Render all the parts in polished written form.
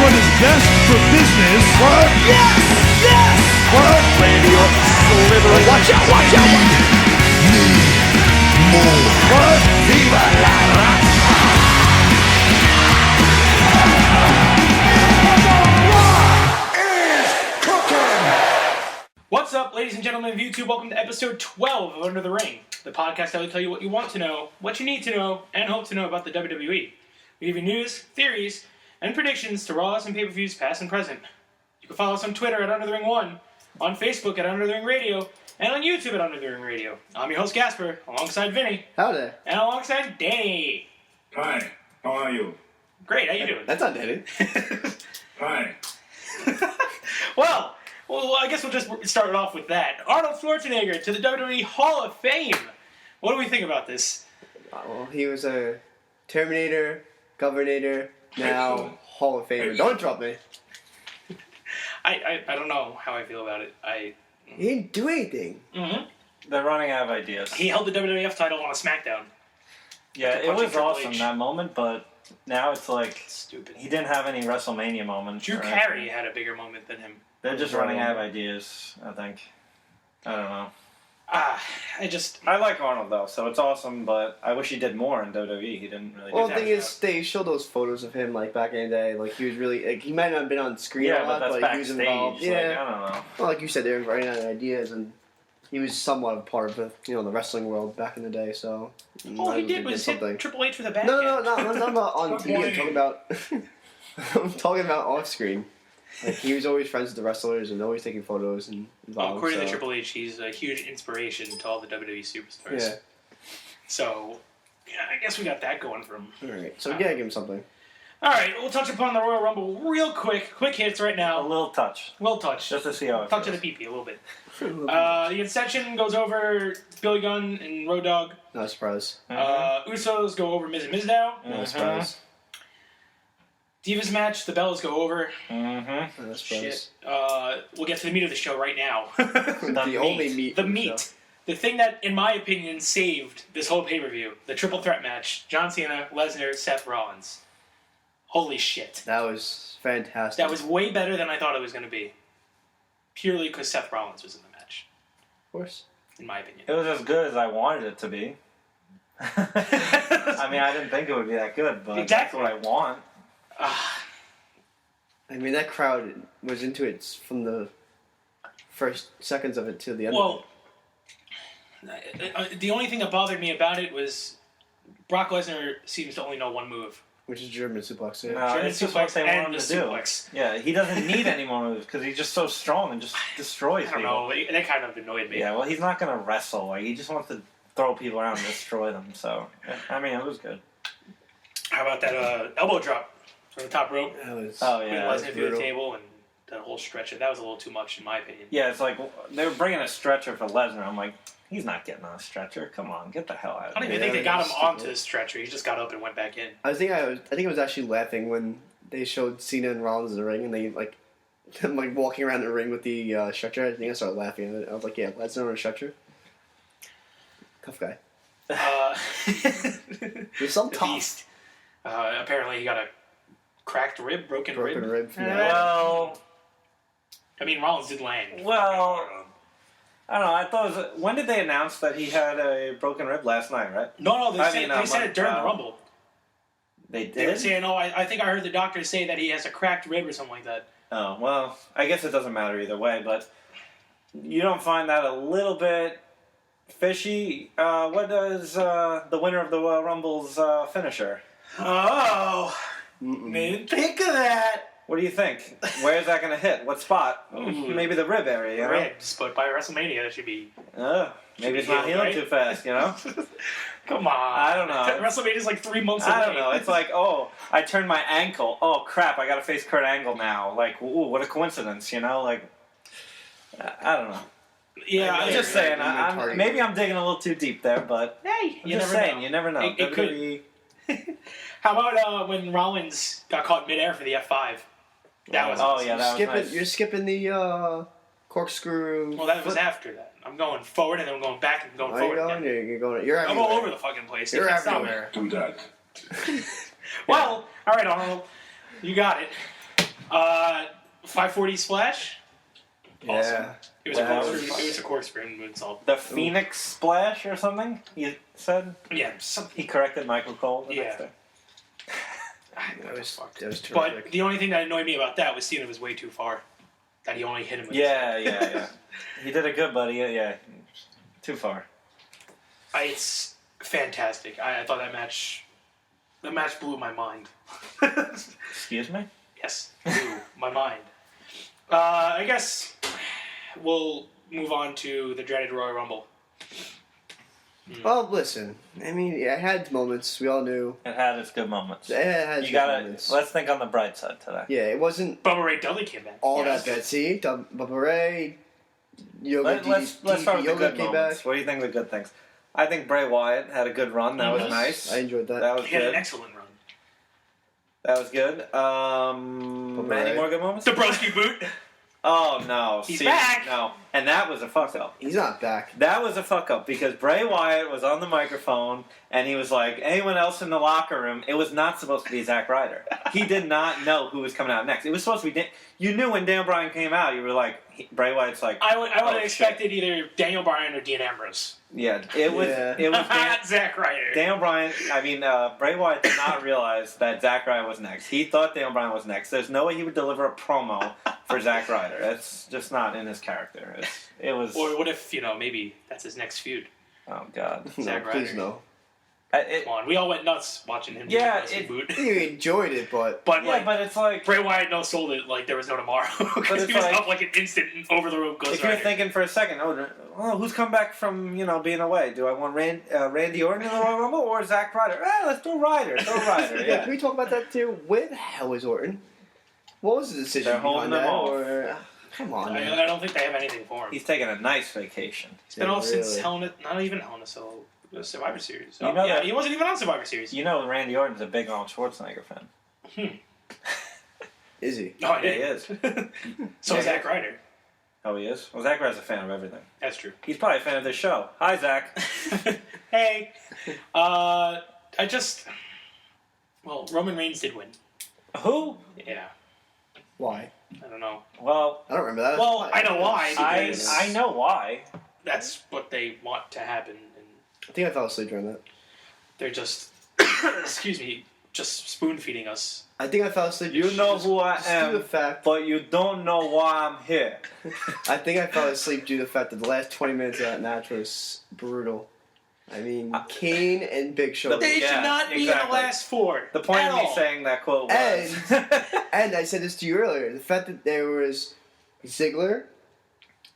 what is best for business. What? Yes! Yes! What? Radio slithering. Watch out! Watch out! More. What? Viva la raza! What's up, ladies and gentlemen of YouTube? Welcome to episode 12 of Under the Ring, the podcast that will tell you what you want to know, what you need to know, and hope to know about the WWE. We give you news, theories, and predictions to Raws and pay-per-views past and present. You can follow us on Twitter at Under the Ring 1, on Facebook at Under the Ring Radio, and on YouTube at Under the Ring Radio. I'm your host, Gasper, alongside Vinny. Howdy. And alongside Danny. Hi, how are you? Great, how you doing? That's not Danny. Hi. Well, I guess we'll just start it off with that. Arnold Schwarzenegger to the WWE Hall of Fame. What do we think about this? Well, he was a Terminator, Governator, now Hall of Famer. Don't interrupt me. I don't know how I feel about it. He didn't do anything. Mm-hmm. They're running out of ideas. He held the WWF title on a SmackDown. Yeah, it was awesome, that moment, but now it's like... Stupid. He didn't have any WrestleMania moments. Drew Carey had a bigger moment than him. They're just running out of ideas, I think. I don't know. I like Arnold, though, so it's awesome, but I wish he did more in WWE. He didn't really do Well, that. the thing is, they showed those photos of him, like, back in the day. Like, he was really... Like, he might not have been on screen a lot, but that's but he was involved. backstage. Like, I don't know. Well, like you said, they were running out of ideas, and he was somewhat a part of the, the wrestling world back in the day, so... All he did was hit Triple H with a backhand. No, I'm not about on TV. I'm talking about... I'm talking about off-screen. Like, he was always friends with the wrestlers and always taking photos and involved. According to Triple H, he's a huge inspiration to all the WWE superstars. Yeah. So, yeah, I guess we got that going for him. Alright, so we gotta give him something. Alright, we'll touch upon the Royal Rumble real quick. Quick hits right A now. little touch. We'll touch. Just to see how it Touch of feels. the pee-pee a little bit. The Ascension goes over Billy Gunn and Road Dogg. No surprise. Usos go over Miz and Mizdow. No surprise. Divas match, the Bellas go over. Mm-hmm. No Shit. surprise. We'll get to the meat of the show right now. The only meat. The in meat. show. The thing that, in my opinion, saved this whole pay-per-view. The triple threat match. John Cena, Lesnar, Seth Rollins. Holy shit. That was fantastic. That was way better than I thought it was going to be. Purely because Seth Rollins was in the match. Of course. In my opinion. It was as good as I wanted it to be. I mean, I didn't think it would be that good, but Exactly. that's what I want. I mean, that crowd was into it from the first seconds of it to the end of Well, the only thing that bothered me about it was Brock Lesnar seems to only know one move. it, which is German suplex. Yeah. No, German it's just what suplex they want and him the to do. suplex. Yeah, he doesn't need any more moves because he's just so strong and just destroys I don't people. know. That kind of annoyed me. Yeah, well, he's not going to wrestle. Like, he just wants to throw people around and destroy them. So, I mean, it was good. How about that elbow drop from the top rope? That was. Oh, Putting yeah. Lesnar through the brutal. table and that whole stretcher. That was a little too much, in my opinion. Yeah, it's like they were bringing a stretcher for Lesnar. I'm like, he's not getting on a stretcher. Come on, get the hell out I of don't here. even think they Yeah, got him stupid. onto the stretcher. He just got up and went back in. I think I was actually laughing when they showed Cena and Rollins in the ring, and they like them like walking around the ring with the stretcher. I think I started laughing at it. I was like, "Yeah, Lesnar on a stretcher. Tough guy. There's some The tough beast. Apparently, he got a cracked rib, broken broken rib. rib from Yeah. that. Well, I mean, Rollins did land. Well- I don't know. I thought it was, when did they announce that he had a broken rib last night, right? No, they I said, mean, they said it during the like, Rumble. They They were did? saying, "Oh, I think I heard the doctor say that he has a cracked rib or something like that." Oh, well, I guess it doesn't matter either way, but you don't find that a little bit fishy? What is the winner of the Royal Rumble's finisher? Oh, didn't think of that. What do you think? Where is that going to hit? What spot? Maybe the rib area, you know? Ribs, but by WrestleMania, that should be. Maybe it's not healed, healing right? too fast, you know? Come on. I don't know. WrestleMania's like 3 months away. I don't know. It's like, oh, I turned my ankle. Oh, crap, I got to face Kurt Angle now. Like, ooh, what a coincidence, you know? Like, I don't know. Yeah, I'm I just agree. saying, maybe I'm digging a little too deep there, but Hey, I'm you just never saying, know. you never know. It could. WWE How about when Rollins got caught midair for the F5? That was Oh, awesome. yeah, that was nice. You're skipping the corkscrew. Well, that was after that. I'm going forward and then I'm going back and going Are you forward going? again. You're going. You're I'm everywhere. all over the fucking place. You You're can't stop me. everywhere. Do that. Well, all right, Arnold. You got it. 540 splash. Awesome. Yeah. It was a Wow. corkscrew. It was a corkscrew moonsault. The Phoenix Splash or something, you said? Yeah, something. He corrected Michael Cole the Yeah. next day. That was terrific. But the only thing that annoyed me about that was seeing it was way too far. That he only hit him with Yeah. He did a good, buddy. Yeah. Too far. It's fantastic. I thought that match blew my mind. Excuse me? Yes, blew my mind. I guess we'll move on to the dreaded Royal Rumble. Well, listen. I mean, it had its moments. We all knew. It had its good moments. It had its You gotta. moments. Let's think on the bright side today. Yeah, it wasn't Bubba Ray Dudley came back. all Yes. that bad. See, Bubba Ray, Yoga, Let's start with the Yoga good came moments. back. What do you think of the good things? I think Bray Wyatt had a good run. That was Yes. nice. I enjoyed that. That was He had an good. excellent run. That was good. Any Ray. more good moments? The broski boot. Oh no! He's See, back! No, and that was a fuck up. He's not back. That was a fuck up because Bray Wyatt was on the microphone and he was like, anyone else in the locker room, it was not supposed to be Zack Ryder. He did not know who was coming out next. It was supposed to be you knew when Dan Bryan came out, you were like, Bray Wyatt's like, I would have shit. expected either Daniel Bryan or Dean Ambrose. Yeah, it was Not Zack Ryder. Dan Bryan. I mean, Bray Wyatt did not realize that Zack Ryder was next. He thought Dan Bryan was next. There's no way he would deliver a promo for Zack Ryder. That's just not in his character. It was. Or what if, maybe that's his next feud? Oh God. No, Zack please Ryder. no. Come on, we all went nuts watching him do Yeah, the broski boot. You enjoyed it, but But, Yeah, but it's like Bray Wyatt sold it like there was no tomorrow. Because it's he was like- up like an instant over the rope Ghost if you're Rider. thinking for a second, who's come back from being away? Do I want Randy Orton in the Royal Rumble or Zack Ryder? Let's do Ryder. Throw Ryder. yeah. Yeah. Can we talk about that too? Where the hell was Orton? What was the decision They're holding behind that? him off. Or, come on, man. I don't think they have anything for him. He's taking a nice vacation. He's been Yeah, off since really. not even Hell in a Cell, the Survivor Series. You know that- he wasn't even on Survivor Series. You know, Randy Orton's a big Arnold Schwarzenegger fan. Is he? Oh, Yeah, he is. So is Zack Ryder. Oh, he is? Well, Zack Ryder's a fan of everything. That's true. He's probably a fan of this show. Hi, Zach. Hey. Roman Reigns did win. Who? Yeah. Why? I don't know. Well, I don't remember that. Well, I know why. I because know why. That's what they want to happen. And I think I fell asleep during that. they're just, excuse me, just spoon feeding us. I think I fell asleep. You know who I just due am, to the fact. but you don't know why I'm here. I think I fell asleep due to the fact that the last 20 minutes of that match was brutal. I mean, Kane and Big Show. They Yeah, should not be in the exactly. last four. The point at of me all. saying that quote was... And I said this to you earlier. The fact that there was Ziggler,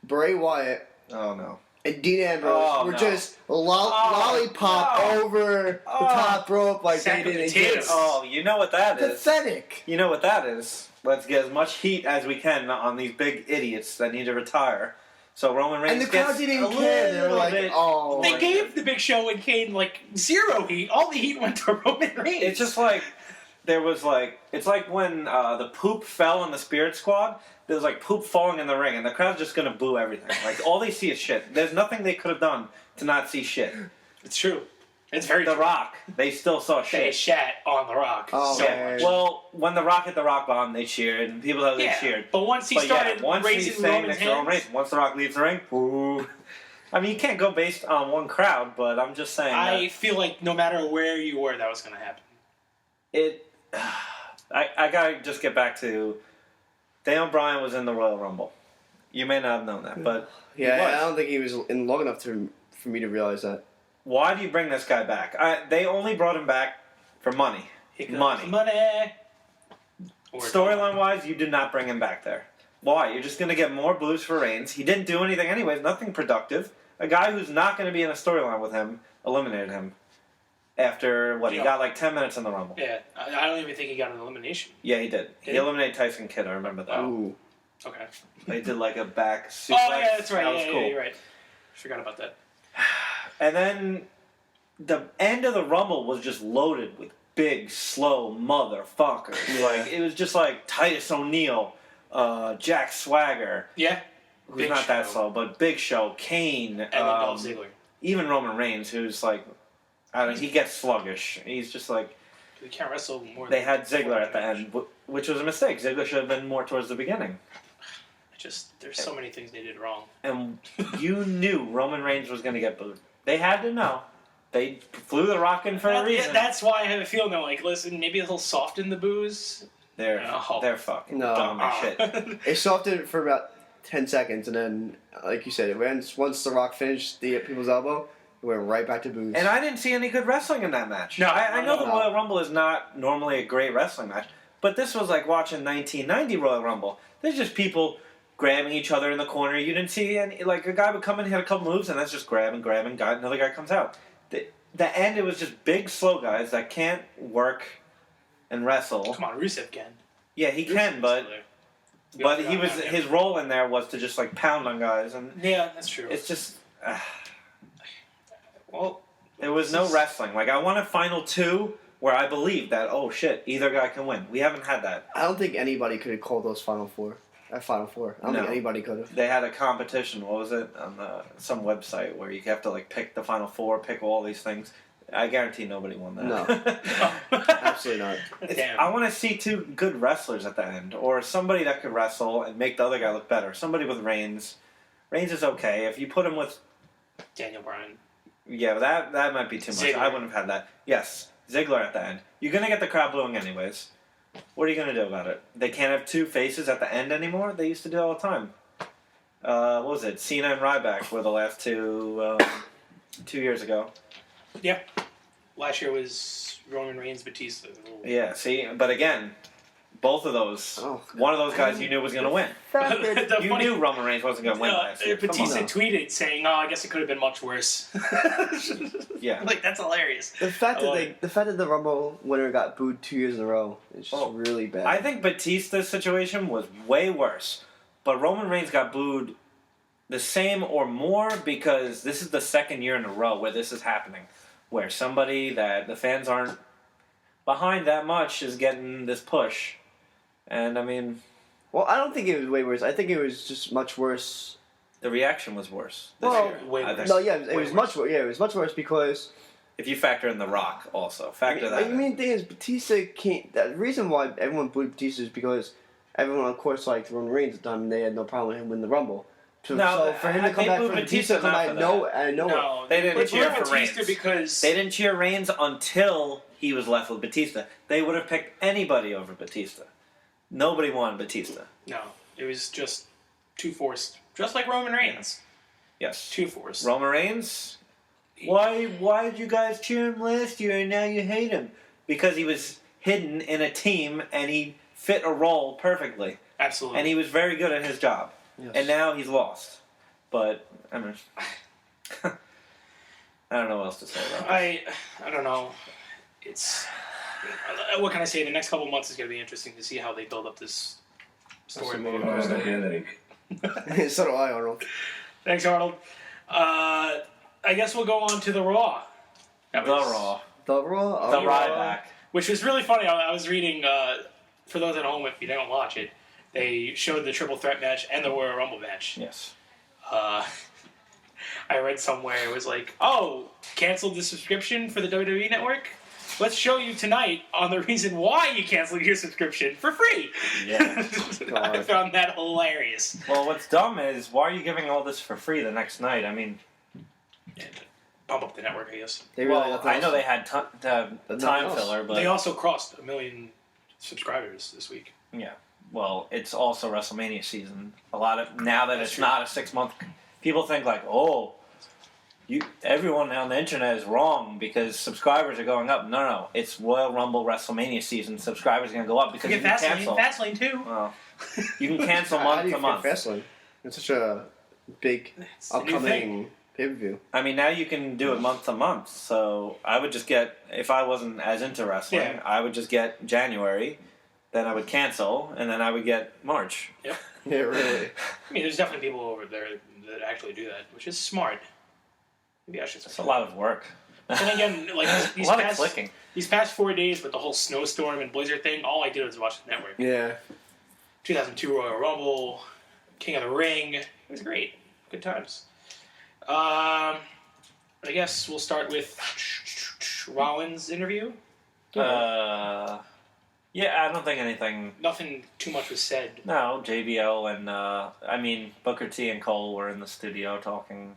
Bray Wyatt, oh, no. and Dean Ambrose were no. just lollipop no. over the top rope like Sack they of didn't potatoes. exist. Oh, you know what that is? Pathetic. You know what that is? Let's get as much heat as we can on these big idiots that need to retire. So Roman Reigns And the crowd gets didn't a care. They were little like, bit- oh. They my gave the Big Show and Kane zero heat. All the heat went to Roman Reigns. It's just like there was it's like when the poop fell in the Spirit Squad. There was poop falling in the ring, and the crowd's just gonna boo everything. All they see is shit. There's nothing they could have done to not see shit. It's true. It's very The true. Rock, they still saw They shit. shat on the Rock. Oh, so man. much. Well, when the Rock hit the Rock Bomb, they cheered, and people that they cheered. But once he But started yeah, once he's raising saying Roman's next to Roman hands, Reigns, once the Rock leaves the ring, boo. I mean, you can't go based on one crowd, but I'm just saying I that feel like no matter where you were, that was going to happen. I gotta just get back to Daniel Bryan was in the Royal Rumble. You may not have known that, but he Yeah, was. I don't think he was in long enough for me to realize that. Why do you bring this guy back? They only brought him back for money. Money. Money. Storyline wise, you did not bring him back there. Why? You're just going to get more blues for Reigns. He didn't do anything anyways, nothing productive. A guy who's not going to be in a storyline with him eliminated him after, he Yeah. got 10 minutes in the Rumble. Yeah, I don't even think he got an elimination. Yeah, he did. He he? eliminated Tyson Kidd, I remember that. Ooh. Okay. He did a back suplex. Oh, yeah, that's right. That was Yeah, cool. you're right. Forgot about that. And then the end of the Rumble was just loaded with big, slow motherfuckers. Yeah. It was just Titus O'Neil, Jack Swagger, Yeah. who's Big not that Show. slow, but Big Show, Kane, And then Dolph Ziggler. even Roman Reigns, who's I don't know, he gets sluggish. He's just They can't wrestle more. They than had 4 Ziggler at the match. end, which was a mistake. Ziggler should have been more towards the beginning. There's so many things they did wrong. And you knew Roman Reigns was going to get booed. They had to know. They flew the Rock in for a reason. That's why I have a feeling they're like, listen, maybe they'll soften the booze. They're No. they're fucking No. dumb as shit. It softened for about 10 seconds, and then, like you said, once The Rock finished the people's elbow, it went right back to booze. And I didn't see any good wrestling in that match. No, I know no. the Royal Rumble is not normally a great wrestling match, but this was like watching 1990 Royal Rumble. There's just people grabbing each other in the corner. You didn't see any, like a guy would come in, hit a couple moves, and that's just grabbing, another guy comes out. The end, it was just big, slow guys that can't work and wrestle. Come on, Rusev can. Yeah, he can, but his role in there was to just like pound on guys, and Yeah, that's true. it's just Well, there was no wrestling. Like I want a final two where I believe that either guy can win. We haven't had that. I don't think anybody could have called those Final Four. Final Four. I don't No. think anybody could have. They had a competition. What was it on some website where you have to like pick the final four, pick all these things. I guarantee nobody won that. No. Absolutely not. damn. I want to see two good wrestlers at the end, or somebody that could wrestle and make the other guy look better. Somebody with Reigns. Reigns is okay. If you put him with, Daniel Bryan. yeah, but that might be too much. Ziggler. I wouldn't have had that. Yes, Ziggler at the end. You're gonna get the crowd booing anyways. What are you gonna do about it? They can't have two faces at the end anymore. They used to do it all the time. What was it? Cena and Ryback were the last two 2 years ago. Yep. Last year was Roman Reigns, Batista. Yeah, see, but again, both of those, one of those guys you knew was going to win. The You funny- knew Roman Reigns wasn't going to win last year. Come Batista on. tweeted saying, "Oh, I guess it could have been much worse." Yeah. Like that's hilarious. The fact I love that the Rumble winner got booed 2 years in a row is just really bad. I think Batista's situation was way worse, but Roman Reigns got booed the same or more because this is the second year in a row where this is happening, where somebody that the fans aren't behind that much is getting this push. And I mean, Well, I don't think it was way worse. I think it was just much worse. the reaction was worse this Well, year. way I worse. think. No, yeah, it Way was much worse. Yeah, it was much worse because If you factor in The Rock also, factor that I in. mean, the thing is, Batista can't. The reason why everyone booed Batista is because everyone, of course, liked Roman Reigns at the time, and they had no problem with him winning the Rumble. So, No, for him to they come back, booed for Batista Batista to come not back, for No, They didn't put cheer for Batista Reigns. because They didn't cheer Reigns until he was left with Batista. They would have picked anybody over Batista. Nobody wanted Batista. no, it was just too forced, just like Roman Reigns. Yes. Too forced. Roman Reigns? Why did you guys cheer him last year and now you hate him? Because he was hidden in a team and he fit a role perfectly. Absolutely. And he was very good at his job. Yes. And now he's lost. But, I mean, I don't know what else to say about it. I don't know. It's what can I say? The next couple months is going to be interesting to see how they build up this story. so do I, Arnold. Thanks, Arnold. I guess we'll go on to the Raw. That The was- Raw. The Raw. The Oh, Ryback. Which was really funny. I was reading, for those at home, if you don't watch it, they showed the Triple Threat match and the Royal Rumble match. Yes. I read somewhere it was like, oh, canceled the subscription for the WWE Network? Let's show you tonight on the reason why you canceled your subscription for free. Yeah. I found that hilarious. Well, what's dumb is, why are you giving all this for free the next night? I mean, Yeah, bump up the network, I guess. They really well, I know they had time else. filler, but They also crossed 1 million subscribers this week. yeah. Well, it's also WrestleMania season. A lot of now that That's it's true. not a 6 month, people think like, oh, everyone on the internet is wrong because subscribers are going up. No, it's Royal Rumble WrestleMania season. Subscribers are going to go up because you Forget can Fastlane. cancel. Fastlane too. Well, you can cancel How do month you to month. forget Fastlane? It's such a big It's the new thing. upcoming pay-per-view. I mean, now you can do it month to month. So I would just get, if I wasn't as into wrestling, Yeah. I would just get January, then I would cancel, and then I would get March. Yep. Yeah, really. I mean, there's definitely people over there that actually do that, which is smart. Maybe I should. It's a lot of work. And again, like a these lot of past, clicking. these past 4 days with the whole snowstorm and blizzard thing, all I did was watch the network. Yeah. 2002 Royal Rumble, King of the Ring. It was great. Good times. I guess we'll start with Rollins' interview. Yeah, I don't think anything. Nothing too much was said. No, JBL and Booker T and Cole were in the studio talking.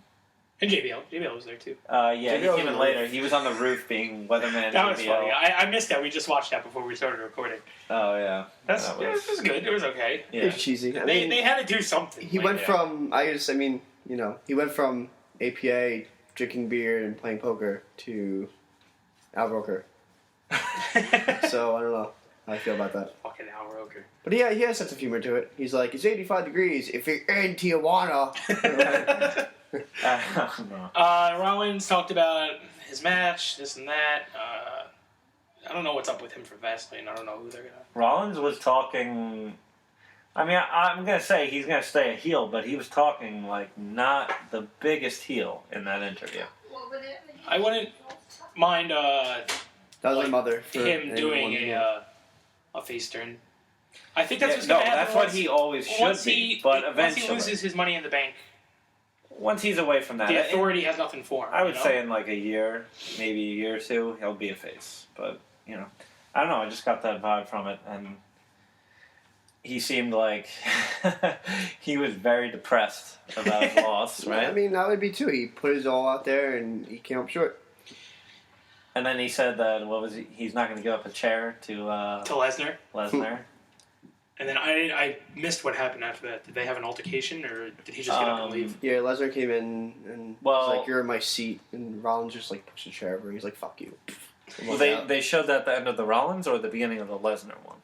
And JBL was there too. Yeah, JBL he was came on in the later. roof. He was on the roof being weatherman. That was JBL. funny. I missed that. We just watched that before we started recording. Oh yeah, It was good. It was okay. It yeah. was cheesy. I They, mean, they had to do something. he Like, went yeah. from he went from APA drinking beer and playing poker to Al Roker. So I don't know how I feel about that. Fucking Al Roker. But yeah, he has a sense of humor to it. He's like, it's 85 degrees if you're in Tijuana. No. Rollins talked about his match, this and that. I don't know what's up with him for Fastlane. I don't know who they're gonna. Rollins was talking. I mean, I'm gonna say he's gonna stay a heel, but he was talking like not the biggest heel in that interview. I wouldn't mind That was Like, my mother. For him doing a face turn. I think that's what's gonna happen. That's what he always should be. But eventually, once he loses his Money in the Bank, once he's away from that, the Authority has nothing for him. I would you know? say in like a year, maybe a year or two, he'll be a face. But I don't know. I just got that vibe from it, and he seemed like he was very depressed about his loss, right? I mean, I would be too. He put his all out there and he came up short. And then he said that he's not going to give up a chair to to Lesnar. Lesnar. And then I missed what happened after that. Did they have an altercation, or did he just get up and leave? Yeah, Lesnar came in and Well- was like, "You're in my seat," and Rollins just like pushed a chair over. He's like, "Fuck you." Well, they showed that at the end of the Rollins or the beginning of the Lesnar one.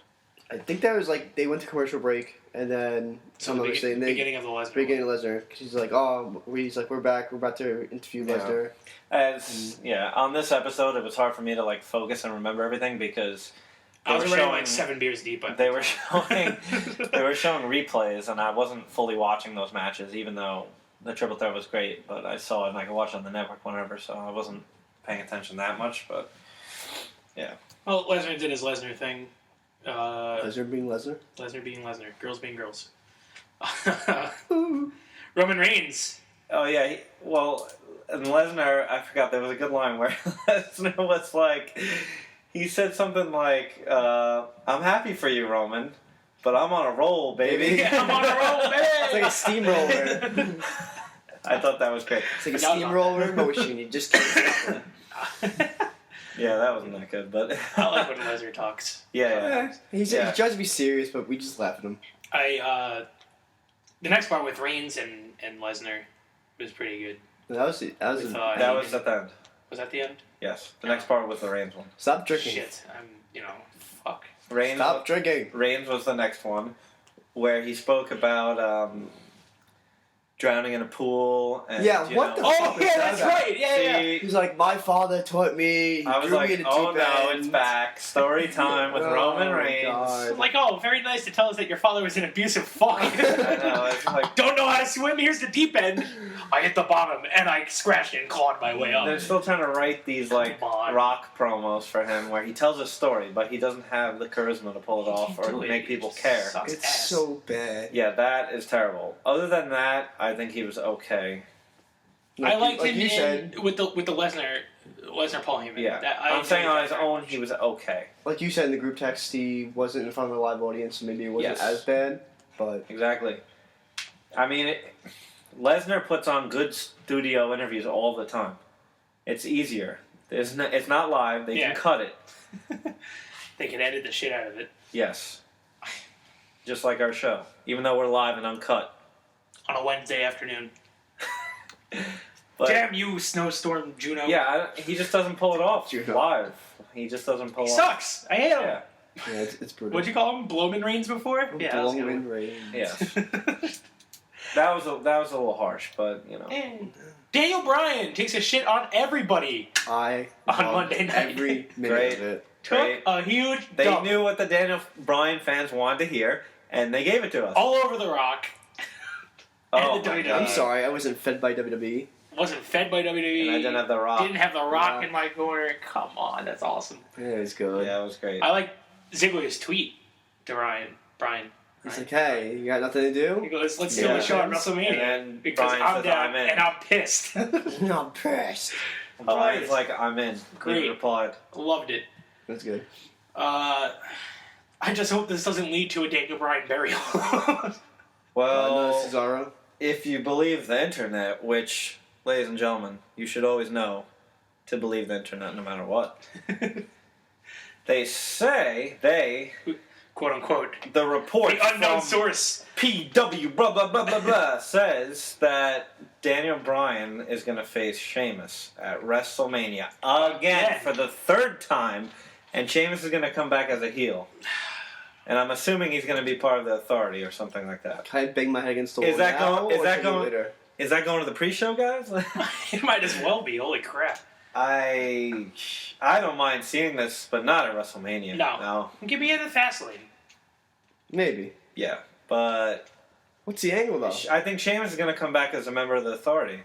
I think that was like they went to commercial break and then So some the other thing. They beginning of the Lesnar. beginning of Lesnar. 'Cause he's like, we're back. We're about to interview Yeah. Lesnar. On this episode, it was hard for me to like focus and remember everything because I was were already showing- like 7 beers deep. they were showing replays, and I wasn't fully watching those matches, even though the triple threat was great. But I saw it and I could watch it on the network whenever, so I wasn't paying attention that much. But yeah, Well, Lesnar did his Lesnar thing. Lesnar being Lesnar. Lesnar being Lesnar. Girls being girls. Roman Reigns. oh yeah. And Lesnar, I forgot there was a good line where Lesnar was like, he said something like, "I'm happy for you, Roman, but I'm on a roll, baby." I'm on a roll, man. It's like a steamroller. I thought that was great. It's like a No, no. steamroller motion. You just can't. Yeah, that wasn't that good, but I like when Lesnar talks. yeah. He Yeah. tries to be serious, but we just laugh at him. The next part with Reigns and Lesnar was pretty good. That was With, a, That was at the end. Was that the end? Yes, the next part was the Reigns one. stop drinking. Shit. Fuck. Stop drinking. Reigns was the next one, where he spoke about drowning in a pool. And, Yeah, you what know, the Oh, fuck is yeah, that that's about? right. Yeah. See, He's like, my father taught me. He I was drew like, me in a oh deep no, end. it's back. Story time with Oh, Roman Reigns. God. Like, oh, very nice to tell us that your father was an abusive fuck. I know, it's like, Don't know how to swim. Here's the deep end. I hit the bottom and I scratched and clawed my way up. they're still trying to write these like Come on. rock promos for him where he tells a story, but he doesn't have the charisma to pull it off or Do it. make people It care. sucks It's ass. so bad. Yeah, that is terrible. Other than that, I think he was okay. I liked like him you said. with the Lesnar Paul Heyman. Yeah, I I'm saying on enjoyed his that. own, he was okay. Like you said in the group text, he wasn't in front of a live audience, so maybe it wasn't Yes. as bad. But Exactly. I mean, Lesnar puts on good studio interviews all the time. It's easier. It's not live. They Yeah. can cut it. They can edit the shit out of it Yes. Just like our show. Even though we're live and uncut. on a Wednesday afternoon. But, Damn you, Snowstorm Juno. yeah, he just doesn't pull it off Juno. live. He just doesn't pull He off. sucks. I hate him. Yeah. yeah, it's brutal. What'd you call him? Blowman Reigns before? Yeah, that was a good Blowman one. Reigns. Yes. That was a little harsh, but you know. Daniel Bryan takes a shit on everybody. I On love Monday night. every minute Great. of it. Took Great. a huge They dump knew what the Daniel Bryan fans wanted to hear, and they gave it to us. all over The Rock. Oh and the my WWE. God. I'm sorry, I wasn't fed by WWE. Wasn't fed by WWE. And I didn't have The Rock. Didn't have The Rock Yeah. in my corner. Come on, that's awesome. Yeah, it's good. Yeah, it was great. I like Ziggler's tweet to Brian. He's like, hey, you got nothing to He do? goes, let's Yeah. do a show at And WrestleMania. then Because Brian I'm says, down I'm in. and I'm pissed. No, I'm pissed. Brian's like, I'm in. Great. He replied. Loved it. That's good. I just hope this doesn't lead to a Daniel Bryan burial. Well, No Cesaro. if you believe the internet, which, ladies and gentlemen, you should always know to believe the internet no matter what. They say Quote unquote. the report The unknown from source. PW blah blah blah blah blah says that Daniel Bryan is going to face Sheamus at WrestleMania again for the third time, and Sheamus is going to come back as a heel. And I'm assuming he's going to be part of the Authority or something like that. Can I bang my head against the wall? Is that now, going? Is or that should I do going? later? Is that going to the pre-show, guys? It might as well be. Holy crap. I don't mind seeing this, but not at WrestleMania. No. Give me the fast lane. Maybe. Yeah, but What's the angle though? I think Sheamus is going to come back as a member of the Authority.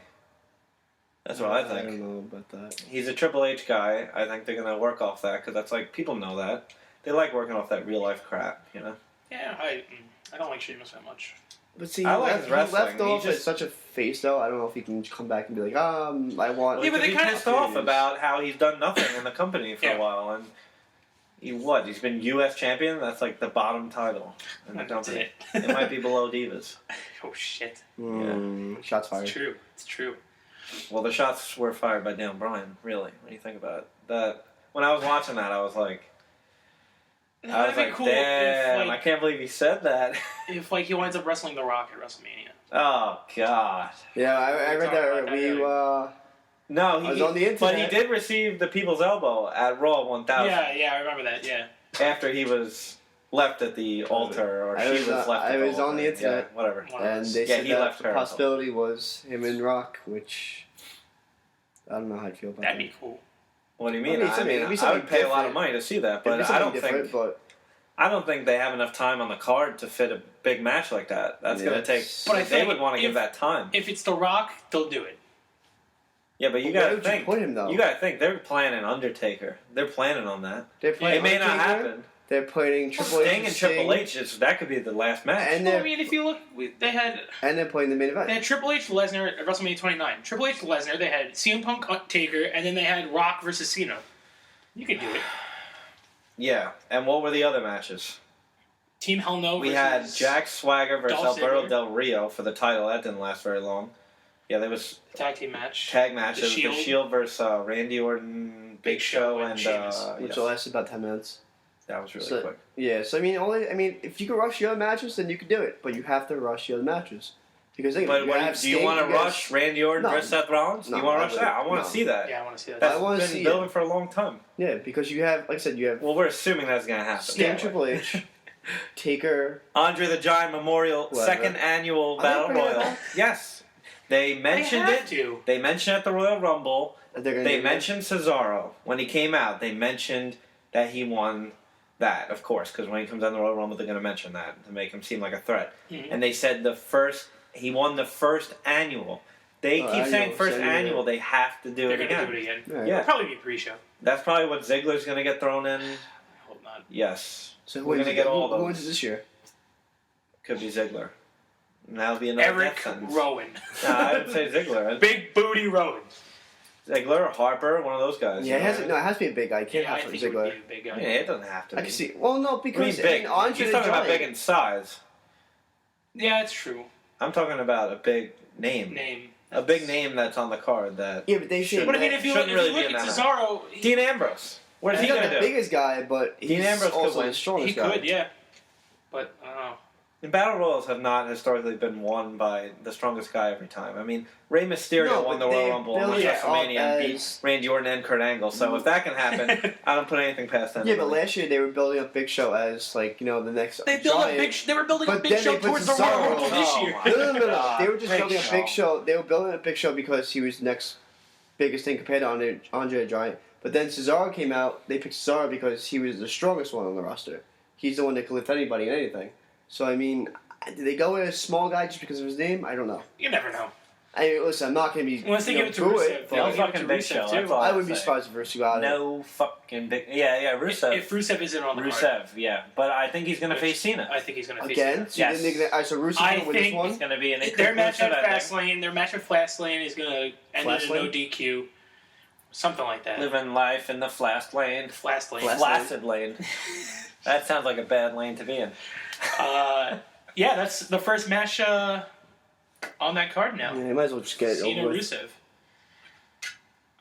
That's what I think. I don't know about that. He's a Triple H guy. I think they're going to work off that because that's like people know that. They like working off that real life crap, you know. Yeah, I don't like Sheamus that much. But see, I like his he wrestling. left off He just- as such a face though. I don't know if he can come back and be like, I want. Well, Yeah, but they they kinda- pissed off about how he's done nothing in the company for Yeah. a while, and he's been U.S. champion. That's like the bottom title in the That's company. it. It might be below Divas. Oh shit. Shots fired. It's true. It's true. Well, the shots were fired by Dan Bryan. Really, when you think about it, that when I was watching that, I was like, That'd be cool damn, if, I like, can't believe he said that. if like he winds up wrestling The Rock at WrestleMania. Oh God. Yeah, I read Talk that. about that We No, I was on the but he internet. did receive the People's Elbow at Raw 1000 Yeah, I remember that. Yeah. after he was left at the altar, or I she was, was left. At I the was on altar. the internet. Yeah, whatever. and they Yeah, said he that left the her. possibility was him and Rock, which I don't know how I feel about That'd that. be cool. What do you mean? I mean, I, it'd be I something would pay a lot of different. money to see that, It'd be but I something don't different, think but I don't think they have enough time on the card to fit a big match like that. That's Yeah, going to take. that's- But I they think would want to give if- that time. If it's The Rock, they'll do it. Yeah, but you where got to would you think. put him though? You got to think they're planning Undertaker. They're planning on that. They're It playing may not Undertaker, happen. They're playing Triple H, Sting and Triple H, that could be the last match. and Well, I they're mean, if you look, they had playing the main event. Triple H Lesnar at WrestleMania 29. Triple H Lesnar. They had CM Punk Taker, and then they had Rock versus Cena. You could do it. Yeah, and what were the other matches? Team Hell No. We versus had Jack Swagger versus Dolph Alberto Ziggler. Del Rio for the title. That didn't last very long. Yeah, there was tag team match. tag matches. The Shield. Shield versus Randy Orton, Big Show, and Sheamus. which yes. will last about 10 minutes. That was really So- quick. Yeah, so I mean, if you could rush your other matches, then you could do it, but you have to rush your other matches because think But about it, what do you want to rush Randy Orton No. versus Seth Rollins? No, you want I to rush that? I want wouldn't. to see that. Yeah, I want to see that. That's I wanna been see building it. for a long time. Yeah, because you have, like I said, you have Well, we're assuming that's going to happen. Sting, Yeah. Triple H, Taker. Andre the Giant Memorial Whatever. Second Annual Are they Battle bringing it Royal. back? Yes, they mentioned They it. have to. They mentioned at the Royal Rumble. They're gonna They do mentioned Cesaro when he came out. They mentioned that he won that, of course, because when he comes down the Royal Rumble, they're going to mention that to make him seem like a threat. Mhm. And they said he won the first annual. They keep saying annual, first so annual. They have to do They're it going to again. do it again. Right. Yeah. It'll probably be pre-show. That's probably what Ziggler's going to get thrown in. I hope not. Yes, So we're wins gonna it- get all who those. wins it this year? Could be Ziggler. And that'll be another Eric death sentence. Rowan. Nah, I would say Ziggler. Big booty Rowan. Ziggler or Harper, one of those guys. Yeah, you know? it has to be a big guy. You can't Yeah, I have think it would Ziggler. be a big guy. Yeah, it doesn't have to be. I can see. Well, no, What do you because mean big? Andre He's the talking about Giant. big in size. Yeah, it's true. I'm talking about a big name. Name. A big name that's on the card that... Yeah, but they should. But I mean, if you look, Shouldn't really if you be look in at that Cesaro, Dean Ambrose. What is he he's going not to the do? biggest guy, but Dean he's Ambrose could also win. the strongest he guy. could, yeah. But I don't know. And Battle Royals have not historically been won by the strongest guy every time. I mean, Rey Mysterio No, won but the Royal they Rumble and build won it WrestleMania up and beat as- Randy Orton and Kurt Angle. So if that can happen, I don't put anything past that. Yeah, but last year they were building up Big Show as the next. They built a giant. big. They were building a But big then show they put towards the Cesaro Royal Rumble on. this Oh year. my No. They were just Big building a Show. Big Show. They were building a Big Show because he was the next biggest thing compared to Andre the Giant. But then Cesaro came out. They picked Cesaro because he was the strongest one on the roster. He's the one that could lift anybody and anything. So I mean, did they go with a small guy just because of his name? I don't know. You never know. I mean, listen, I'm not gonna be. Unless they give it to boo Rusev. but No They'll give it fucking to Big Rusev, Show. too. That's all I I'd would be say. surprised if Rusev got it. No fucking big... Yeah, Rusev. If Rusev isn't on the card, Rusev, yeah. But I think he's going to face Cena. I think he's going to face Again, Cena. so you Yes. didn't think that, all right, so Rusev's I gonna win this think one. It's going to be an Their match at exclusive ending. Fastlane. Their match at Fastlane is going to end in a no Fastlane? DQ. Something like that. Living life in the fast lane. Fast lane. Flaccid lane. That sounds like a bad lane to be in. Yeah, that's the first match on that card now. Yeah, you might as well just get it Cena over with. Rusev.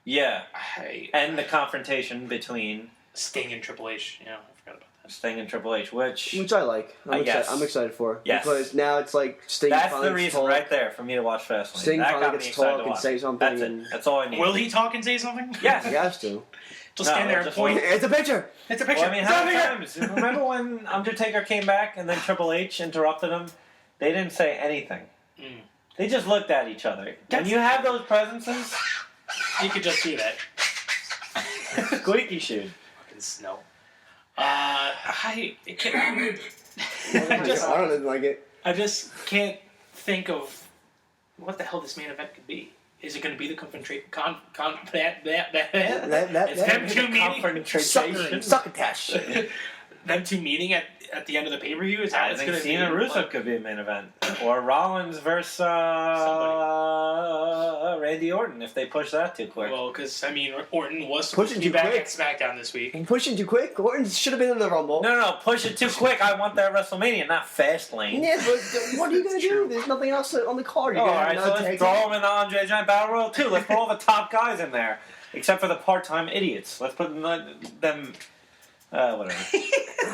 Yeah. I, And the confrontation between Sting and Triple H. Yeah, I forgot about that. Sting and Triple H, which I like. Yes. I'm excited for. Yes. Because now it's like Sting that's finally the reason talk. right there for me to watch Fastlane. Sting that finally got me gets to excited talk to and watch. say something. That's it. That's all I need. Will he talk and say something? Yes. He has to. Just No, stand there and just point. It's a picture! It's a picture. Well, I mean, It's how a many picture. times? Remember when Undertaker came back and then Triple H interrupted him? They didn't say anything. They just looked at each other. When you have those presences, You could just do that. squeaky shoe. Fucking snow. I don't like it. just can't think of what the hell this main event could be. Is it going to be the confrontation? It's them two meeting. Confrontation. Succotash. Them two meeting at the end of the pay per view. Is I that think going to be? Cena Rusev could be a main event, or Rollins versus Randy Orton if they push that too quick. Well, because I mean, Orton was Pushing supposed to be too back quick. at SmackDown this week. I'm pushing too quick. Orton should have been in the Rumble. No, push it too quick. I want that WrestleMania, not Fastlane. Yeah, but what are you going to do? There's nothing else on the card. You're Oh, gonna all have right, so another let's tag throw team? them in the Andre Giant Battle Royal too. Let's put all the top guys in there, except for the part-time idiots. Let's put them. Whatever.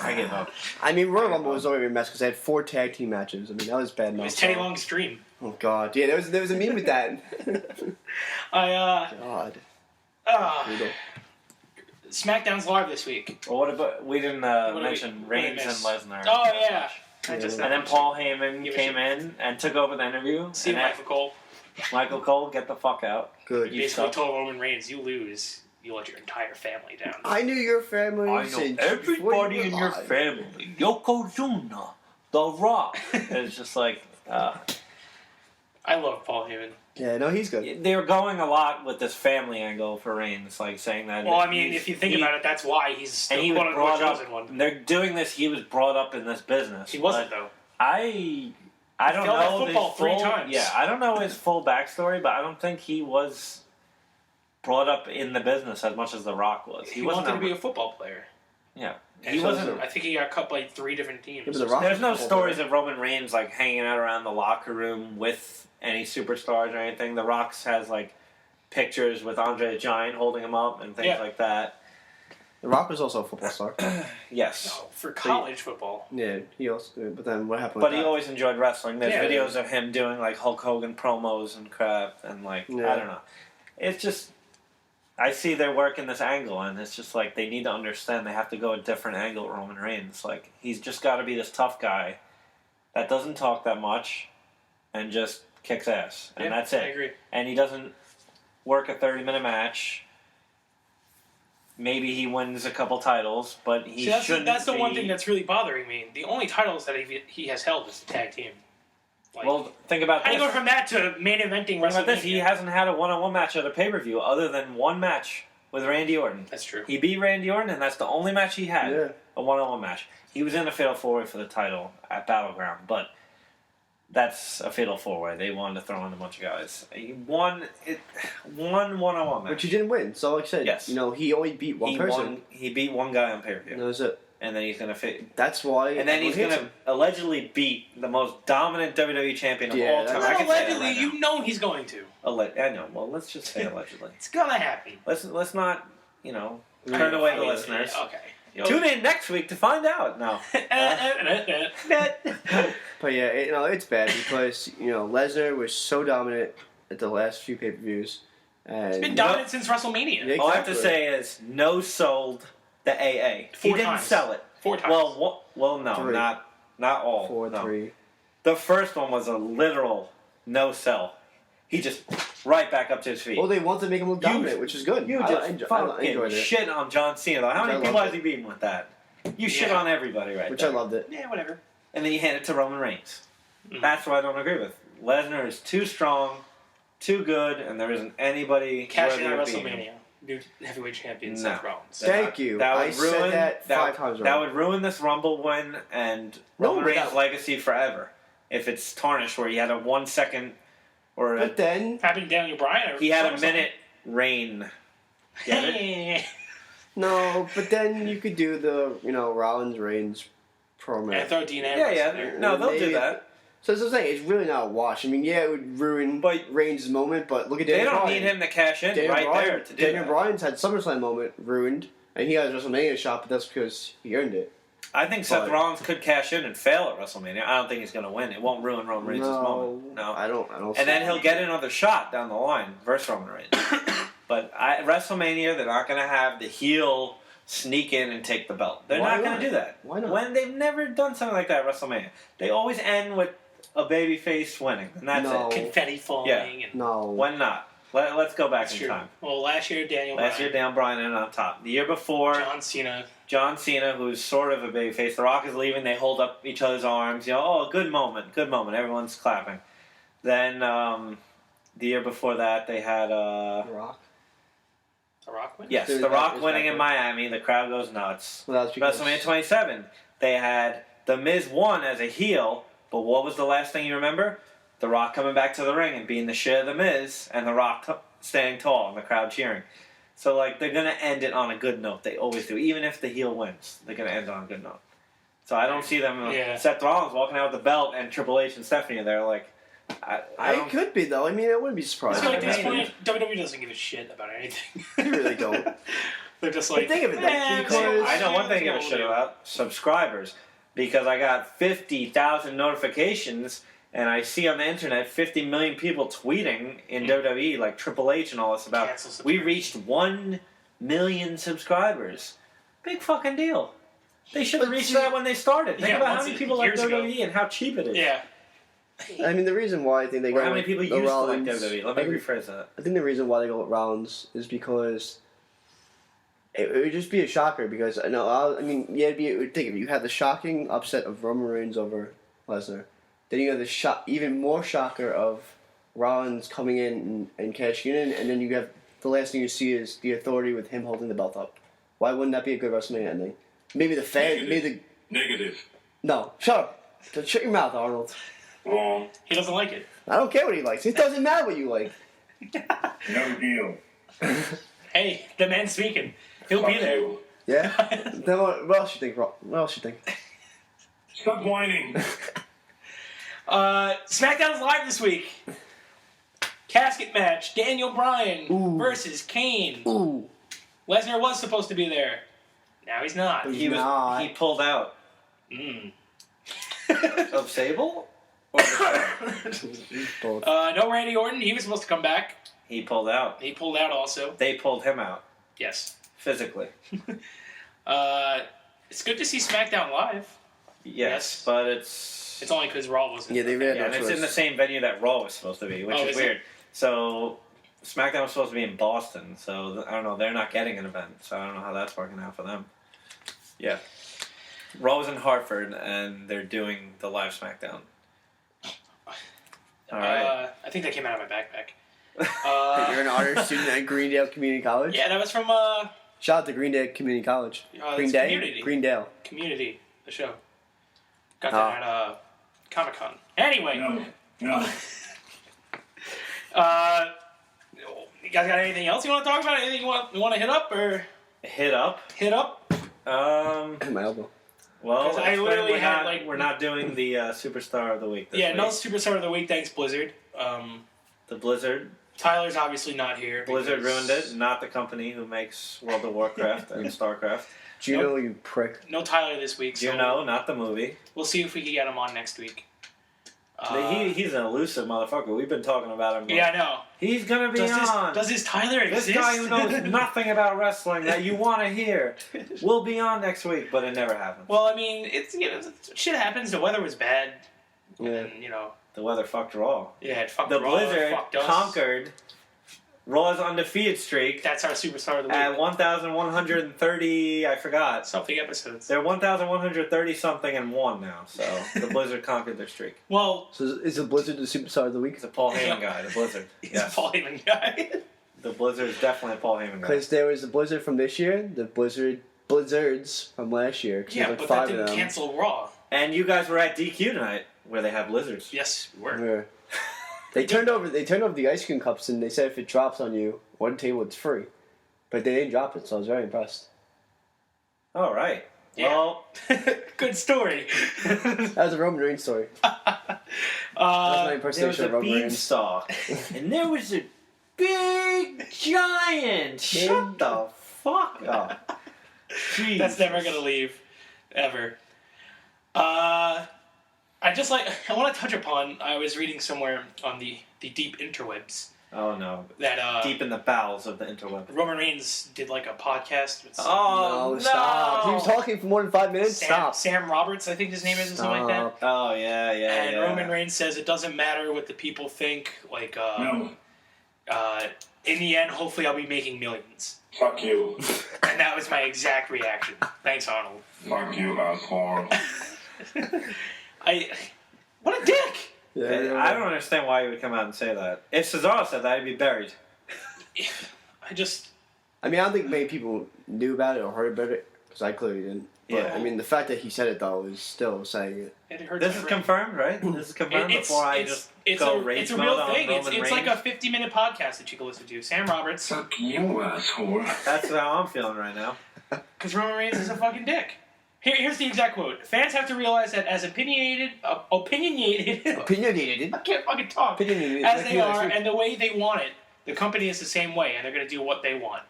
I give up. I mean, Royal Rumble was already a mess because they had 4 tag team matches. I mean, that was bad It enough. was Teddy Long's dream. Oh, God. Yeah, there was a meme with that. God. Brutal. SmackDown's live this week. Well, what about we didn't mention what did I Reigns and miss? Lesnar? Oh yeah. I just And then Paul Heyman Give a came shit. in and took over the interview. See and Michael Cole. Michael Cole, get the fuck out. Good. You Basically suck. told Roman Reigns, you lose, you let your entire family down. I knew your family since before you were alive. family. Yokozuna, The Rock. It's just like I love Paul Heyman. Yeah, no, he's good. they were going a lot with this family angle for Reigns, like saying that. Well, I mean, if you think about it, that's why he's and the he was quote-unquote brought chosen up. one. They're doing this. He was brought up in this business. He wasn't, but though. I don't failed at know football his 3 full, times. Yeah, I don't know his full backstory, but I don't think he was brought up in the business as much as The Rock was. He wasn't wanted to be a football player. yeah. And He so wasn't. I think he got cut by 3 different teams. Yeah, but The Rock There's no was a stories football of Roman Reigns like hanging out around the locker room with any superstars or anything. The Rock's has like pictures with Andre the Giant holding him up and things Yeah. like that. The Rock was also a football star. Yes. No, for college football. Yeah, he also. But then what happened? But with he that? always enjoyed wrestling. There's Yeah. videos of him doing like Hulk Hogan promos and crap, and like Yeah. I don't know. It's just I see they're working this angle, and it's just like they need to understand they have to go a different angle with Roman Reigns. Like he's just got to be this tough guy that doesn't talk that much and just kicks ass, and Yeah, that's it. I agree. And he doesn't work a 30-minute match. Maybe he wins a couple titles, but he See, shouldn't. that's the one be- thing that's really bothering me. The only titles that he has held is the tag team. Like, Well, think about how do this. you go from that to main eventing Think about this. WrestleMania? He hasn't had a one-on-one match at a pay-per-view other than one match with Randy Orton. That's true. He beat Randy Orton, and that's the only match he had. Yeah. A one-on-one match. He was in a Fatal 4-Way for the title at Battleground, but that's a Fatal 4-Way. They wanted to throw in a bunch of guys. He won one one-on-one match. But you didn't win. So like I said, Yes. you know, he only beat one he person. won. He beat one guy on pay-per-view, And that was it. and then he's gonna fit. That's why. And then he's everyone gonna hates him. allegedly beat the most dominant WWE champion of Yeah, all time. that's- I Not can say that allegedly, right now. you know he's going to. I know. Well, let's just say allegedly. It's gonna happen. Let's not, turn away the listeners. Okay. Tune in next week to find out. No. But yeah, it's bad because Lesnar was so dominant at the last few pay-per-views, and He's been dominant since WrestleMania. Yeah. All I have to Exactly. say is no sold the AA. He 4 didn't times. sell it. 4 times. Three. not all. 4, no. 3. The first one was a literal no sell. He just right back up to his feet. Well, they want to make him look dominant, which is good. You I just enjoyed fucking it, shit on John Cena. Though. How Which I many people loved has he beaten with that? You shit Yeah. on everybody right which there. I loved it. yeah, whatever. And then you hand it to Roman Reigns. Mhm. That's what I don't agree with. Lesnar is too strong, too good, and there isn't anybody Cash in worthy at of beating him. WrestleMania. New heavyweight champion No. Seth Rollins. Thank you. That I would said ruin that 5 times That wrong. would ruin this Rumble win and No, Roman but Reigns' that- legacy forever. If it's tarnished, where he had a 1 second or But then, Happened to Daniel Bryan. he had a SummerSlam. minute reign Get it? No, but then you could do the Rollins Reigns promo. And throw Dean Yeah, Ambrose yeah. in there. No, they'll do Maybe- that. So that's what I'm saying. It's really not a wash. I mean, yeah, it would ruin Reigns' moment, but look at They Daniel don't Bryan. need him to cash in Daniel right Bryan, there to do Daniel that. Bryan's had SummerSlam moment ruined, and he got his WrestleMania shot, but that's because he earned it. I think Seth But- Rollins could cash in and fail at WrestleMania. I don't think he's going to win. It won't ruin Roman Reigns' moment. No. I don't. see And then he'll it. get another shot down the line versus Roman Reigns. But WrestleMania, they're not going to have the heel sneak in and take the belt. They're Why not going not? to do that. Why not? When they've never done something like that at WrestleMania. They always end with a babyface winning, and that's No. it. Confetti falling. Yeah. And No. When not? Let's go back That's in true. time. Well, last year, Daniel Last year, Dan Bryan in on top. The year before, John Cena. John Cena, who's sort of a babyface. The Rock is leaving. They hold up each other's arms. Oh, good moment, good moment. Everyone's clapping. Then the year before that, they had Rock. The Rock win? yes, There's The that- Rock there's winning that in one. Miami. The crowd goes nuts. Well, that was because WrestleMania 27, they had The Miz won as a heel, but what was the last thing you remember? The Rock coming back to the ring and being the shit of The Miz, and The Rock standing tall and the crowd cheering. So, they're going to end it on a good note. They always do. Even if the heel wins, they're going to end it on a good note. So I don't see them, Yeah. Seth Rollins walking out with the belt and Triple H and Stephanie are there I I don't, could be though. I mean, I wouldn't be surprised. I feel like at this Maybe. point, WWE doesn't give a shit about anything. They really don't. They're just like, think of it, like, "Eh, because- I know one thing I give a shit about subscribers because I got 50,000 notifications and I see on the internet 50 million people tweeting in WWE like Triple H and all this about Cancel we subscribers. reached 1 million subscribers. Big fucking deal. They should have But reached see- that when they started. Think Yeah, about how once many it- people like years ago. WWE and how cheap it is. Yeah. I mean, the reason why I think they Or go how many with people the used Rollins, to like WWE. Let me rephrase that. I think the reason why they go with Rollins is because it would just be a shocker. Because I know, I mean, yeah, it would think of it. You had the shocking upset of Roman Reigns over Lesnar. Then you have the even more shocker of Rollins coming in and cashing in, and then you have the last thing you see is the Authority with him holding the belt up. Why wouldn't that be a good WrestleMania ending? Maybe the fan, maybe the Negative. no, shut up, shut your mouth, Arnold. Wrong. He doesn't like it. I don't care what he likes. It doesn't matter what you like. No deal. Hey, the man's speaking. He'll be Fuck there. you. Yeah. Then what else you think? What else you think? Stop whining. SmackDown's live this week. Casket match: Daniel Bryan Ooh. versus Kane. Ooh. Lesnar was supposed to be there. Now he's not. He not. he pulled out Mm. of Sable? Both. No Randy Orton. He was supposed to come back. He pulled out. He pulled out also. They pulled him out Yes. physically. It's good to see SmackDown live. Yes, Yes. but it's It's only because Raw wasn't. Yeah, they had yeah, no and it's choice. in the same venue that Raw was supposed to be, which Oh, is is it? weird. So SmackDown was supposed to be in Boston, so I don't know. They're not getting an event, so I don't know how that's working out for them. Yeah, Raw was in Hartford, and they're doing the live SmackDown. All right. I think that came out of my backpack. You're an honor student at Greendale Community College. Yeah, that was from Shout out to Greendale Community College. it's Community. Greendale. Community, the show. Got Oh. that at Comic Con. Anyway, No. No. you guys got anything else you want to talk about? Anything you want to hit up or Hit up. hit up? My elbow. Well, 'Cause I explain literally we're had, not, like- we're not doing the Superstar of the Week this Yeah, week. no Superstar of the Week. Thanks, Blizzard. The Blizzard. Tyler's obviously not here. Blizzard because- ruined it. Not the company who makes World of Warcraft and StarCraft. Juno, you prick. No Tyler this week. So Not the movie. we'll see if we can get him on next week. He's an elusive motherfucker. We've been talking about him. Yeah, I know. He's gonna be on. Does this Tyler This exist? guy who knows nothing about wrestling that you want to hear will be on next week, but it never happens. Well, I mean, shit happens. The weather was bad, Yeah. and The weather fucked Raw. yeah, it fucked The Raw, Blizzard fucked us. conquered Raw's undefeated streak That's our Superstar of the Week. at 1,130. I forgot. Something episodes. They're 1,130 something and one now. So the Blizzard conquered their streak. Well, So is the Blizzard the superstar of the week? He's a Paul Heyman guy. The Blizzard. he's Yes. a Paul Heyman guy. The Blizzard is definitely a Paul Heyman guy. Because there was the Blizzard from this year, the Blizzards from last year. 'cause yeah, there's but like that 5 of didn't them. cancel Raw. And you guys were at DQ tonight, where they have blizzards. Yes, we were. Yeah. They turned over the ice cream cups and they said if it drops on you, one table it's free. But they didn't drop it, so I was very impressed. All right. Yeah. Well, Good story. That was a Roman Reigns story. That was my there was impersonation a of Roman Reigns. beanstalk, and there was a big giant. Shut the fuck up. Jeez. That's never gonna leave, ever. I want to touch upon. I was reading somewhere on the deep interwebs Oh no. that Deep in the bowels of the interweb. Roman Reigns did like a podcast with Oh No, stop. He was talking for more than 5 minutes. Stop. Sam Roberts, I think his name is, or something like that. Oh yeah, yeah. And yeah. Roman Reigns says it doesn't matter what the people think. Like, No. in the end, hopefully, I'll be making millions. Fuck you. And that was my exact reaction. Thanks, Arnold. Fuck you, asshole. What a dick! Yeah, I don't understand why he would come out and say that. If Cesaro said that, he'd be buried. I just. I mean, I don't think many people knew about it or heard about it, because I clearly didn't. But, Yeah. I mean, the fact that he said it, though, is still saying it. It hurts This my is brain. confirmed, right? This is confirmed before I just go rage it's a mode real on thing. Roman It's like Reigns. a 50-minute podcast that you can listen to. Sam Roberts, Fuck you, asshole. That's how I'm feeling right now. because Roman Reigns is a fucking dick. Here's the exact quote. Fans have to realize that as opinionated, Opinionated. I can't fucking talk, Opinionated. as Like they you are, last week. and the way they want it, the company is the same way, and they're going to do what they want.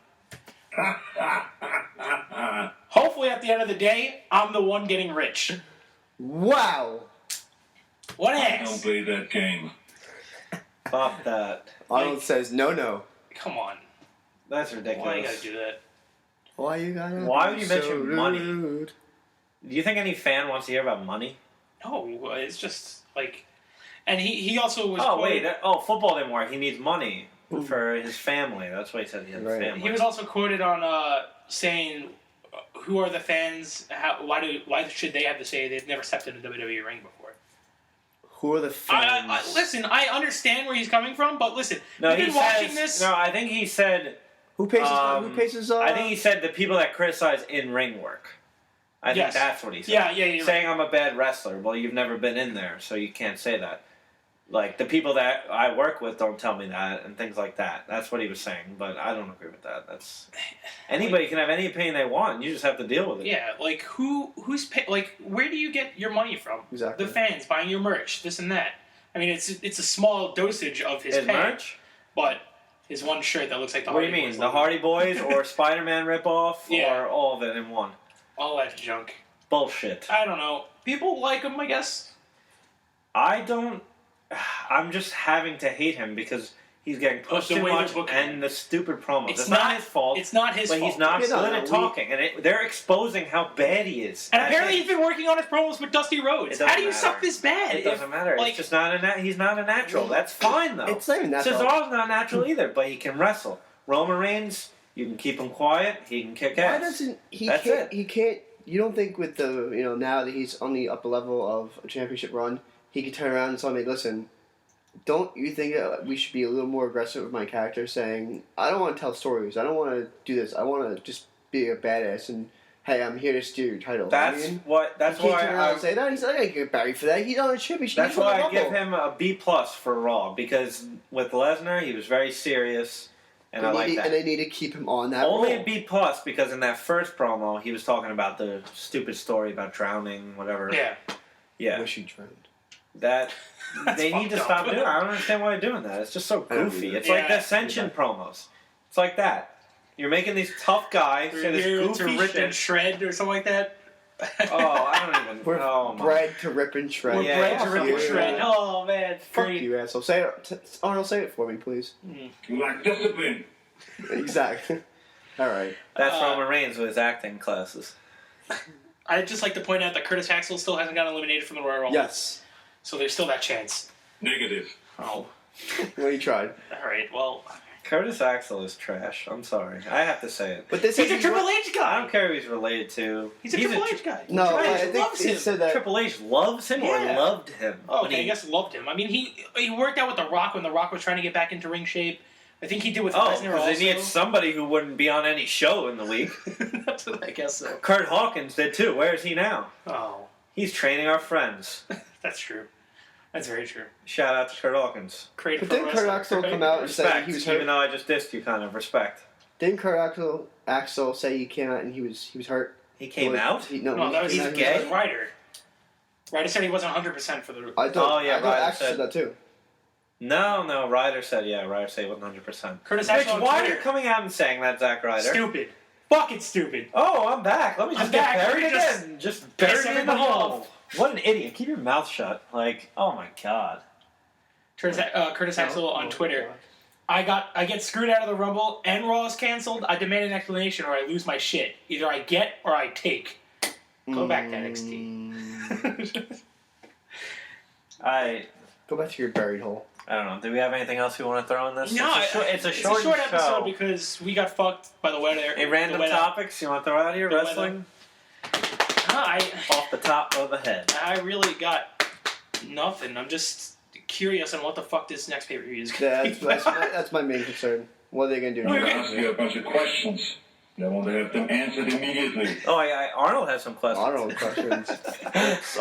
Hopefully, at the end of the day, I'm the one getting rich. Wow. What Don't ass? play that game. Fuck that. Arnold says, no. Come on. That's ridiculous. Why you gotta do that? Why you gotta Why be would you so mention money? rude? Do you think any fan wants to hear about money? No, it's just like... And he also was Oh, quoted, wait. Football didn't work. He needs money for his family. That's why he said he has Right. a family. He was also quoted on saying, "Who are the fans? Why should they have to say they've never stepped in a WWE ring before?" Who are the fans? Listen, I understand where he's coming from, but listen, No, we've he been watching says, this. No, I think he said... Who pays his, I think he said the people that criticize in-ring work. I Yes. think that's what he said. Yeah, you're Saying I'm a bad wrestler. Well, you've never been in there, so you can't say that. Like, the people that I work with don't tell me that, and things like that. That's what he was saying, but I don't agree with that. That's anybody can have any opinion they want. You just have to deal with it. Yeah, like who's like where do you get your money from? Exactly. The fans buying your merch, this and that. I mean, it's a small dosage of his His pay, merch? but his one shirt that looks like the What do Hardy you mean? Boys The logo. Hardy Boys or Spider-Man ripoff Yeah. or all of it in one? All that junk. Bullshit. I don't know. People like him, I guess. I don't... I'm just having to hate him because he's getting pushed The too way they're much booking and the stupid promos. It's It's not his fault. It's not his But fault. he's not Yeah, no, good no, at we- talking, and they're exposing how bad he is. And That's apparently it. he's been working on his promos with Dusty Rhodes. It doesn't How do you matter. suck this bad? It doesn't matter. like- It's just not he's not a natural. That's fine though. It's not even natural. Cesaro's not natural either, but he can wrestle. Roman Reigns, you can keep him quiet. He can kick Why ass. doesn't he? That's can't. it. He can't. You don't think with the now that he's on the upper level of a championship run, he could turn around and tell me, listen, don't you think that we should be a little more aggressive with my character, saying I don't want to tell stories. I don't want to do this. I want to just be a badass and hey, I'm here to steal your title. That's I mean, what. That's he can't why. turn around and say that. He's like, I gotta get buried for that. He's on a championship. That's He's on why a I give level. him a B+ for Raw because with Lesnar he was very serious, and I like that. And they need to keep him on that. Only role. a B+ because in that first promo he was talking about the stupid story about drowning, whatever. yeah. Yeah. Wish he drowned. That they need to fucked stop up. doing. I don't understand why they're doing that. It's just so I don't goofy. either. It's like the Yeah. Ascension promos. It's like that. You're making these tough guys say We're this here to goofy rip shit. and shred or something like that. Oh, I don't even. We're Oh my. bred to rip and shred. We're Yeah, bred to rip and yeah. shred. Oh man, Fuck great. you, asshole. Say it. Arnold, say it for me, please. You lack discipline. Exactly. All right. That's Uh, Roman Reigns with his acting classes. I'd just like to point out that Curtis Axel still hasn't gotten eliminated from the Royal Rumble. Yes. So there's still that chance. Negative. Oh. Well, you tried. All right. Well, Curtis Axel is trash. I'm sorry. I have to say it. But this he's a is Triple H I guy. don't care who he's related to. He's a Triple H guy. No, Triple I H think loves he him. said that. Triple H loves him or Yeah. loved him. Oh, when okay, I he- guess loved him. I mean, he worked out with The Rock when The Rock was trying to get back into ring shape. I think he did with Oh, Lesnar because also. they needed somebody who wouldn't be on any show in the week. That's what I guess so. Kurt Hawkins did too. Where is he now? Oh, He's training our friends. that's true. That's very true. Shout out to Kurt Hawkins. Great. But pro didn't Kurt wrestler. Axel come out and say Respect, he was even hurt? though I just dissed you, kind of respect. Didn't Kurt Axel say he came out and he was hurt? He came out? No, that was He's that gay? was Ryder. Ryder said he wasn't 100% for the. I thought Ryder Axel said- said that too. No, Ryder said 100%. Curtis Mitch, Axel on why are Twitter. you coming out and saying that, Zack Ryder? Stupid. Fucking stupid. Oh, I'm back. Let me just I'm get back. buried Let me just again. Just piss bury me in the everybody hole. off. What an idiot. Keep your mouth shut. Like, oh my god. Curtis Axel on Twitter. I get screwed out of the Rumble and Raw is canceled. I demand an explanation or I lose my shit. Either I get or I take. Go back to NXT. Go back to your buried hole. I don't know. Do we have anything else we want to throw in this? No, it's a short episode show. because we got fucked by the weather. Any random topics you want to throw out here? The Wrestling? Off the top of the head. I really got nothing. I'm just curious on what the fuck this next pay-per-view is going Yeah, to be. that's my main concern. What are they gonna do? I'm going to ask you a bunch of questions. I want to have them answered immediately. Oh, Arnold has some questions. Arnold questions.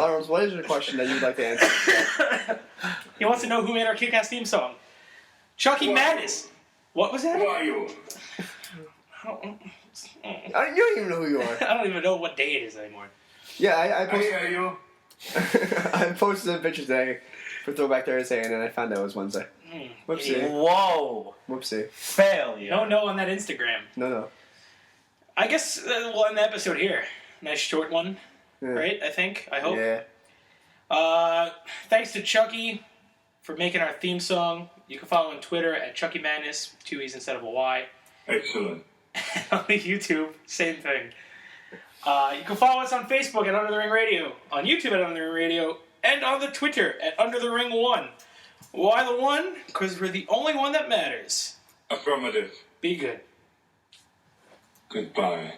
Arnold, what is your question that you'd like to answer? He wants to know who made our kick-ass theme song. Chucky Madness. What was that? Who are you? You don't even know who you are. I don't even know what day it is anymore. Yeah, I I posted. hear you. I posted a picture today for Throwback Thursday, and then I found out it was Wednesday. Whoopsie. Yeah. Whoa. Whoopsie. Failure. Don't know on that Instagram. No. I guess we'll end the episode here. Nice short one, Yeah. right? I think. I hope. Yeah. Thanks to Chucky for making our theme song. You can follow on Twitter at Chucky Madness, 2 E's instead of a Y. Excellent. On YouTube, same thing. You can follow us on Facebook at Under the Ring Radio, on YouTube at Under the Ring Radio, and on the Twitter at Under the Ring 1. Why the 1? Because we're the only one that matters. Affirmative. Be good. Goodbye.